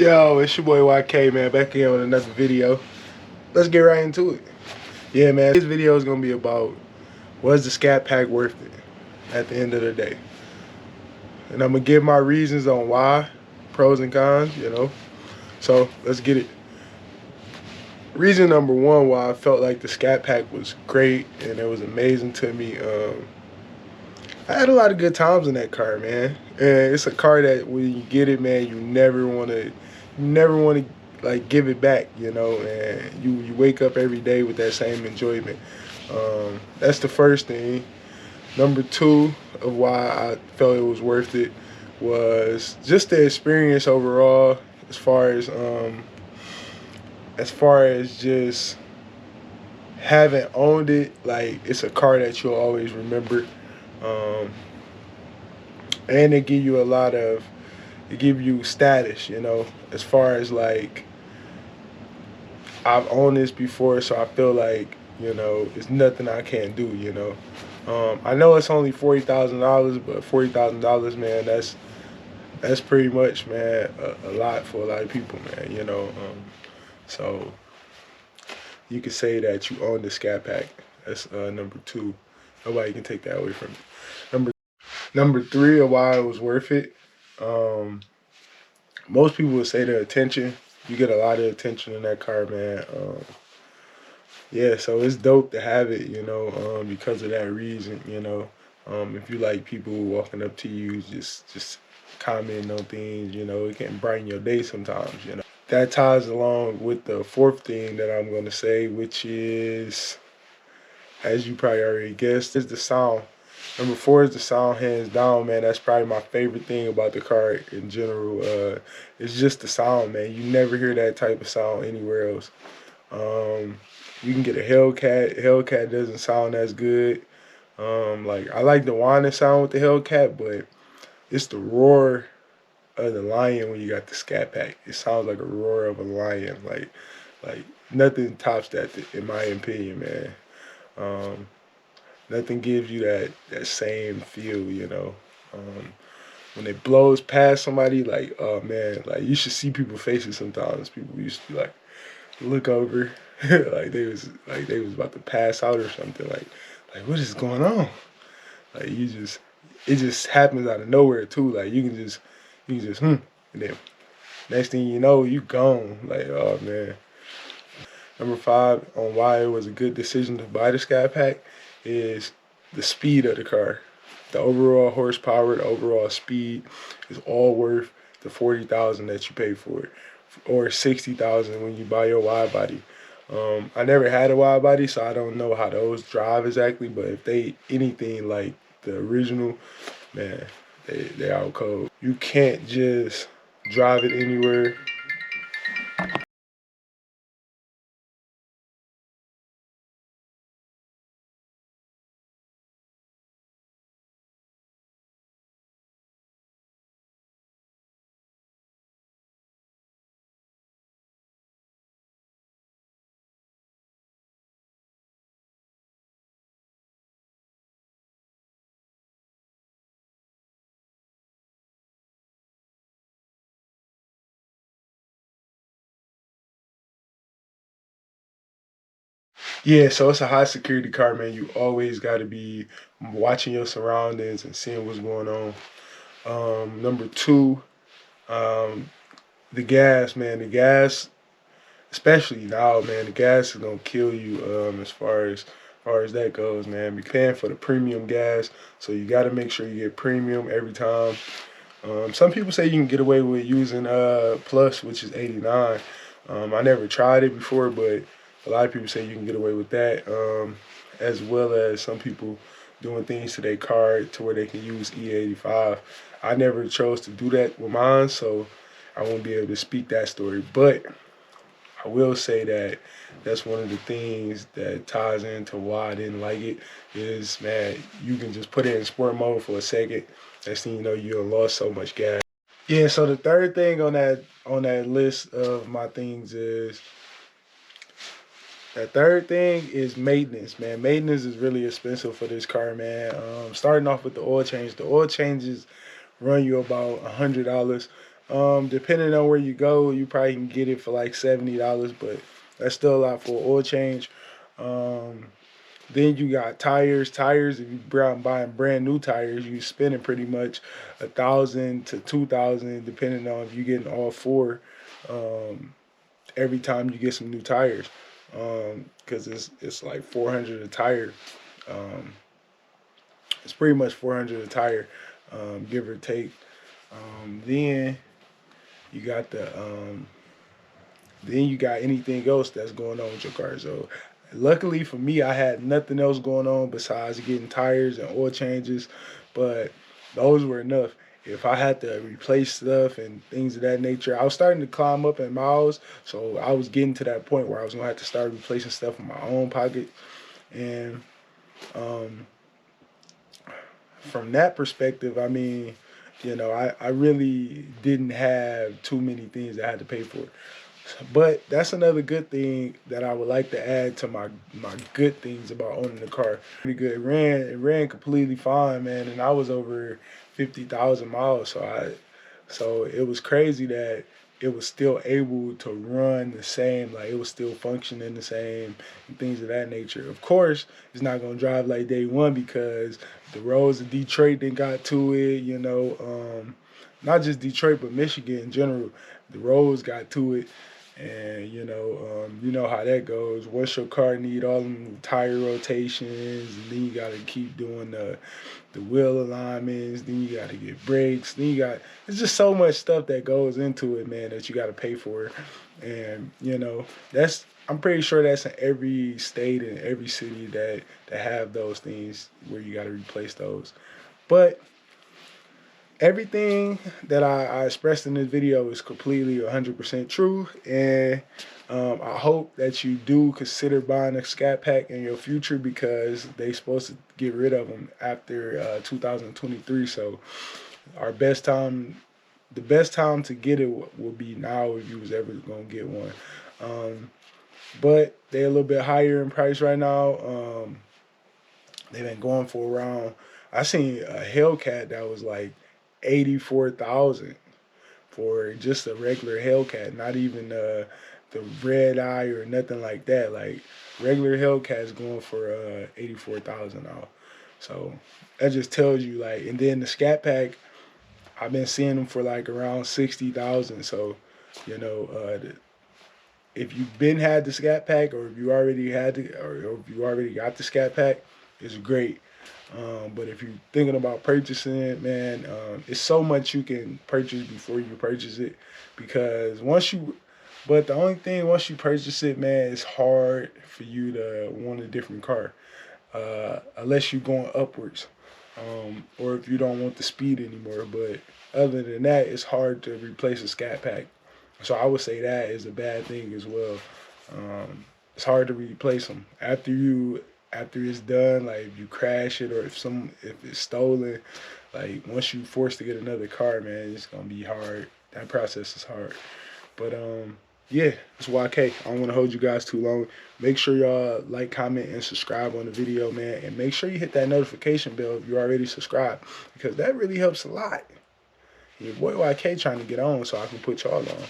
Yo, it's your boy YK, man, back again with another video. Let's get right into it. Yeah, man, this video is going to be about, was the Scat Pack worth it at the end of the day? And I'm going to give my reasons on why, pros and cons, So, let's get it. Reason number one why I felt like the Scat Pack was great and it was amazing to me. I had a lot of good times in that car, man. And it's a car that when you get it, man, you never want to like give it back, and you wake up every day with that same enjoyment. That's the first thing. Number two of why I felt it was worth it was just the experience overall, as far as just having owned it. Like, it's a car that you'll always remember. And it give you status, as far as like, I've owned this before, so I feel like, it's nothing I can't do, I know it's only $40,000, but $40,000, man, that's pretty much, man, a lot for a lot of people, man, so you could say that you own the Scat Pack. That's number two. Nobody can take that away from you. Number three of why it was worth it. Most people would say the attention. You get a lot of attention in that car, man. Yeah, so it's dope to have it, because of that reason, if you like people walking up to you, just commenting on things, it can brighten your day sometimes, That ties along with the fourth thing that I'm going to say, which is, as you probably already guessed, is the sound. Number four is the sound, hands down, man. That's probably my favorite thing about the car in general. It's just the sound, man. You never hear that type of sound anywhere else. You can get a Hellcat. Hellcat doesn't sound as good. Like, I like the whining sound with the Hellcat, but it's the roar of the lion when you got the Scat Pack. It sounds like a roar of a lion. Like nothing tops that, in my opinion, man. Nothing gives you that same feel, when it blows past somebody, like, oh man, like, you should see people's faces sometimes. People used to be like, look over, like they was about to pass out or something. Like what is going on? Like, it just happens out of nowhere too. Like, you can just and then next thing you know, you gone. Like, oh man. Number five on why it was a good decision to buy the Scat Pack is the speed of the car. The overall horsepower, the overall speed is all worth the $40,000 that you pay for it, or $60,000 when you buy your wide body. I never had a wide body, so I don't know how those drive exactly. But if they anything like the original, man, they out cold. You can't just drive it anywhere. Yeah, so it's a high security car, man. You always got to be watching your surroundings and seeing what's going on. Number two, um, the gas, man. The gas, especially now, man, the gas is gonna kill you. As far as that goes, man. Be paying for the premium gas, so you got to make sure you get premium every time. Some people say you can get away with using Plus, which is 89. I never tried it before, but a lot of people say you can get away with that, as well as some people doing things to their car to where they can use E85. I never chose to do that with mine, so I won't be able to speak that story. But I will say that that's one of the things that ties into why I didn't like it is, man, you can just put it in sport mode for a second. Next thing you know, you done lost so much gas. Yeah, so the third thing on that list of my things is, that third thing is maintenance, man. Maintenance is really expensive for this car, man. Starting off with the oil change. The oil changes run you about $100. Depending on where you go, you probably can get it for like $70, but that's still a lot for an oil change. Um, then you got tires. Tires, if you're buying brand new tires, you spending pretty much 1,000 to 2,000, depending on if you're getting all four. Um, every time you get some new tires, because it's like 400 a tire. Um, it's pretty much 400 a tire, give or take. Then you got then you got anything else that's going on with your car. So luckily for me, I had nothing else going on besides getting tires and oil changes, but those were enough. If I had to replace stuff and things of that nature, I was starting to climb up in miles, so I was getting to that point where I was gonna have to start replacing stuff in my own pocket. And um, from that perspective, I mean, I really didn't have too many things I had to pay for. But that's another good thing that I would like to add to my good things about owning the car. Pretty good. It ran completely fine, man, and I was over 50,000 miles. So it was crazy that it was still able to run the same, like it was still functioning the same and things of that nature. Of course, it's not gonna drive like day one because the roads of Detroit then got to it. Not just Detroit but Michigan in general. The roads got to it, and you know how that goes. Once your car need all them tire rotations, and then you got to keep doing the wheel alignments. Then you got to get brakes. Then you got it's just so much stuff that goes into it, man, that you got to pay for. And that's I'm pretty sure that's in every state and every city that have those things where you got to replace those. But everything that I expressed in this video is completely 100% true, and I hope that you do consider buying a Scat Pack in your future because they supposed to get rid of them after 2023. So our best time, the best time to get it will be now if you was ever gonna get one. But they're a little bit higher in price right now. They've been going for around. I seen a Hellcat that was like 84,000 for just a regular Hellcat, not even the red eye or nothing like that. Like regular Hellcats going for 84,000 now. So that just tells you like. And then the Scat Pack, I've been seeing them for like around 60,000. So you know, if you've been had the Scat Pack, or if you already had the, or if you already got the Scat Pack, it's great. But if you're thinking about purchasing it, man, it's so much you can purchase before you purchase it. Because but the only thing, once you purchase it, man, it's hard for you to want a different car. Unless you're going upwards. Or if you don't want the speed anymore. But other than that, it's hard to replace a Scat Pack. So I would say that is a bad thing as well. It's hard to replace them after it's done. Like if you crash it or if it's stolen, like once you forced to get another car, man, it's gonna be hard. That process is hard. But yeah, it's YK. I don't want to hold you guys too long. Make sure y'all like, comment, and subscribe on the video, man. And make sure you hit that notification bell if you already subscribed, because that really helps a lot. Your boy YK trying to get on so I can put y'all on.